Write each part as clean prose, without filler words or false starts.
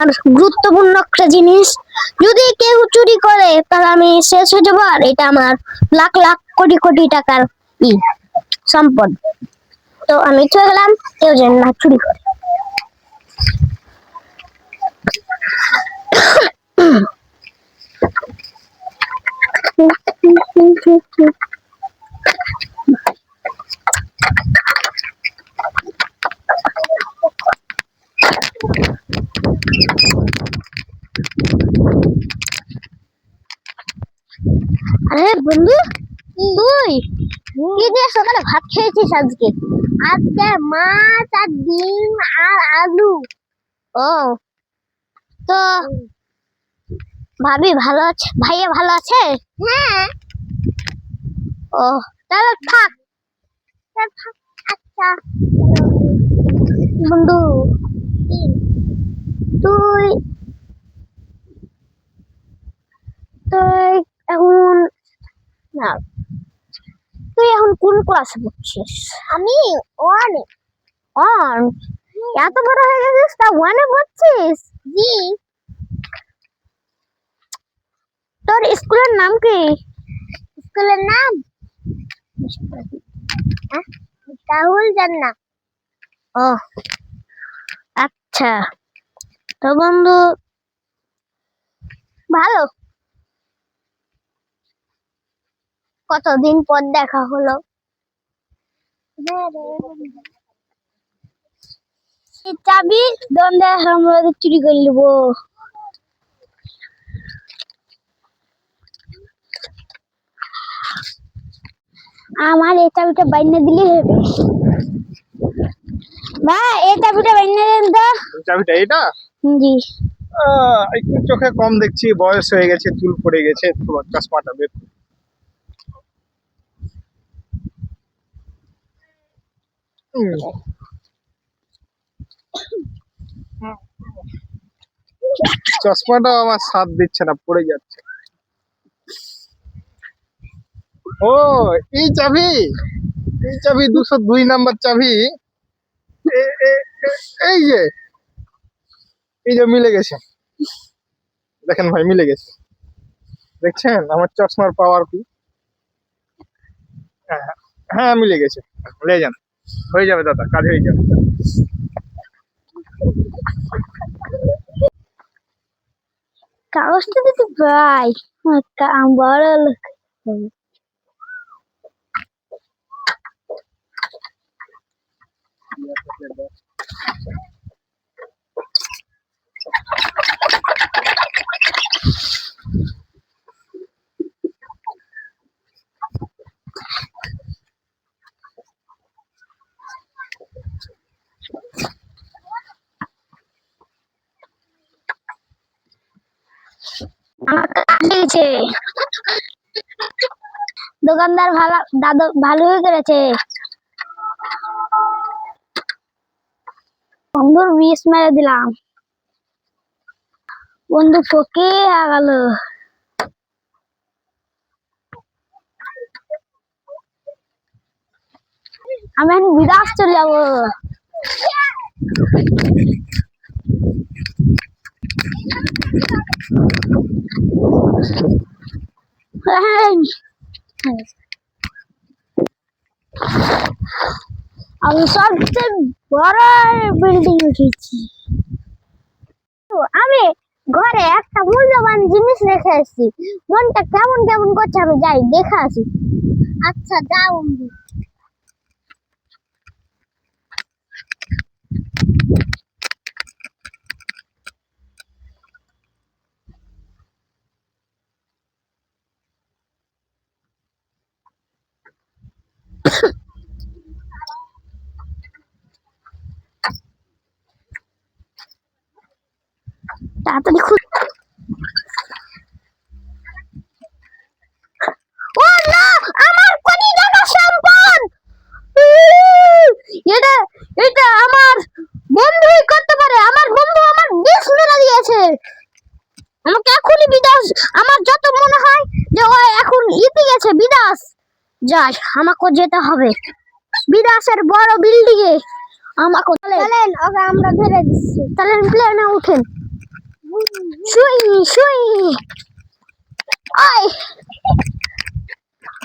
আর গুরুত্বপূর্ণ একটা জিনিস, যদি কেউ চুরি করে তাহলে আমি শেষ হয়ে যাবো, আর এটা আমার লাখ লাখ কোটি কোটি টাকার সম্পদ। তো আমি চলে গেলাম, কেউ যেন না চুরি করে। আরে বন্ধু, তুই কি দিয়ে সকালে ভাত খেয়েছিস আজকে? আজকে মাছ আর ডিম আর আলু। ও, তো ভাবি ভালো আছে? ভাইয়া ভালো আছে? হ্যাঁ। ও, তাহলে থাক। আচ্ছা বন্ধু, তুই তুই এখন না, তুই এখন কোন ক্লাসে পড়ছিস? আমি ওয়ানে। ওয়ান? এত বড় হয়ে গেছিস তা ওয়ানে পড়ছিস? জি। তোর স্কুলের নাম কি? স্কুলের নাম রাহুল জান্নাত। ও আচ্ছা, তো বন্ধু ভালো, কতদিন পর দেখা হলো। চাবি দন্দে আমরা চুরি করে নেবো। আমার এই চাবিটা বাইনা দিলে হবে। ভাই এই চাবিটা বাইনা দেন তো। চাবিটা এটা? জি। একটু চোখে কম দেখছি, বয়স হয়ে গেছে, চুল পড়ে গেছে, তোমার চশমাটা বের। চশমাটা আমার সাথ দিচ্ছে না, পড়ে যাচ্ছে। ও, এই চাবি, এই চাবি 202 নাম্বার চাবি। এই যে, এই যে মিলে গেছে, দেখেন ভাই মিলে গেছে, দেখছেন আমার চশমার পাওয়ার কি? হ্যাঁ হ্যাঁ, মিলে গেছে, লে যান, হয়ে যাবে দাদা, কাজ হয়ে যাবে। কাগজটা দিতে ভাই, বড় লোক। আমার কাজ লেগেছে। দোকানদার ভালো, দাদু ভালোই করেছে। বন্ধুর 20 মেরে দিলাম, বন্ধু ফকে গেল। আমি এখন বিদেশ চলে যাবো। আমি সবচেয়ে বড় বিল্ডিং উঠেছি। আমি ঘরে একটা মূল্যবান জিনিস রেখে এসেছি, মনটা কেমন কেমন করছে, আমি যাই দেখে আসি। আচ্ছা যাও। তাড়াতাড়ি খুব। ও না, আমার কোটি টাকা সম্পদ। এটা এটা আমার বন্ধুই করতে পারে। আমার বন্ধু আমার বিষ মেরে দিয়েছে। আমাকে এখনই বিদাস, আমার যত মনে হয় যে ও এখন ইতি গেছে বিদাস। যাই, আমাকে যেতে হবে বিদাসের বড় বিল্ডিং এ। আমাকে চলেন, ওকে আমরা ধরে দিচ্ছি। চলেন প্লেনে উঠেন। শুই শুই ওই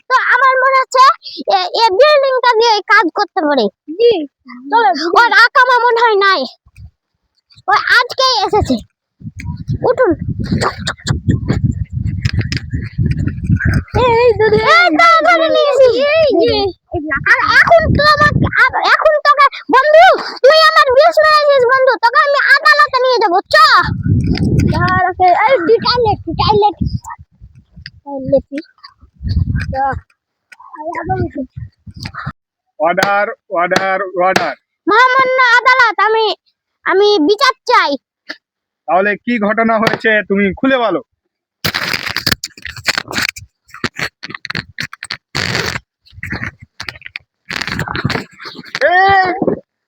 তো আমার মনে হচ্ছে এই বিল্ডিংটা দিয়ে কাজ করতে পারে। জি চলো, ওর আকামা মনে হয় নাই, ওই আজকেই এসেছে। উঠুন। এই ধরে নিয়েছি। আর এখন তোকে বন্ধু, তুই আমার বিষ মেরেছিস বন্ধু, তোকে আমি আদালতে নিয়ে যাবো। চ টয়লেট অর্ডার অর্ডার অর্ডার। মহামান্য আদালত, আমি বিচার চাই। তাহলে কি ঘটনা হয়েছে তুমি খুলে বলো।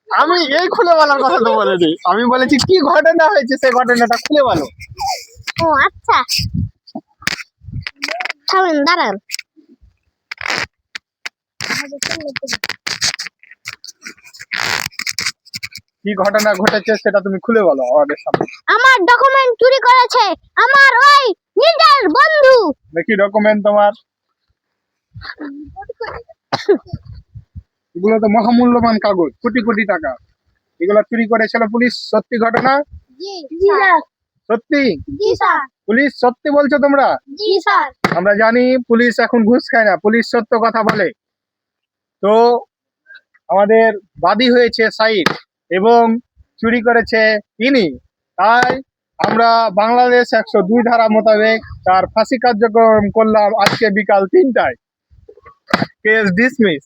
আমি এই খুলে বলার কথা তো বলিনি, আমি বলেছি কি ঘটনা হয়েছে সেই ঘটনাটা খুলে বলো। ও আচ্ছা, থামেন, দাঁড়ান। কি ঘটনা ঘটেছে সেটা তুমি খুলে বলো আমাদের সামনে। আমার ডকুমেন্ট চুরি করেছে আমার ওই নিজের বন্ধু। দেখি ডকুমেন্ট তোমার। এগুলো তো মহামূল্যবান কাগজ, কোটি কোটি টাকা। এগুলো চুরি করেছিল পুলিশ, সত্যি ঘটনা? জি স্যার। সত্যি? জি স্যার। পুলিশ সত্যি বলছো তোমরা? জি স্যার। আমরা জানি পুলিশ এখন ঘুষ খায় না, পুলিশ সত্য কথা বলে। তো আমাদের বাদী হয়েছে সাইদ এবং চুরি করেছে ইনি, তাই আমরা বাংলাদেশ 102 ধারা মোতাবেক তার ফাঁসি কার্যক্রম করলাম আজকে বিকাল 3টায়। Case dismiss.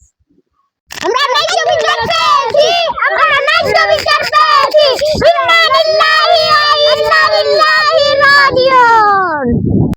আমরা ন্যায্য বিচার পেয়েছি, আমরা ন্যায্য বিচার পেয়েছি। ইন্না লিল্লাহি ওয়া ইন্না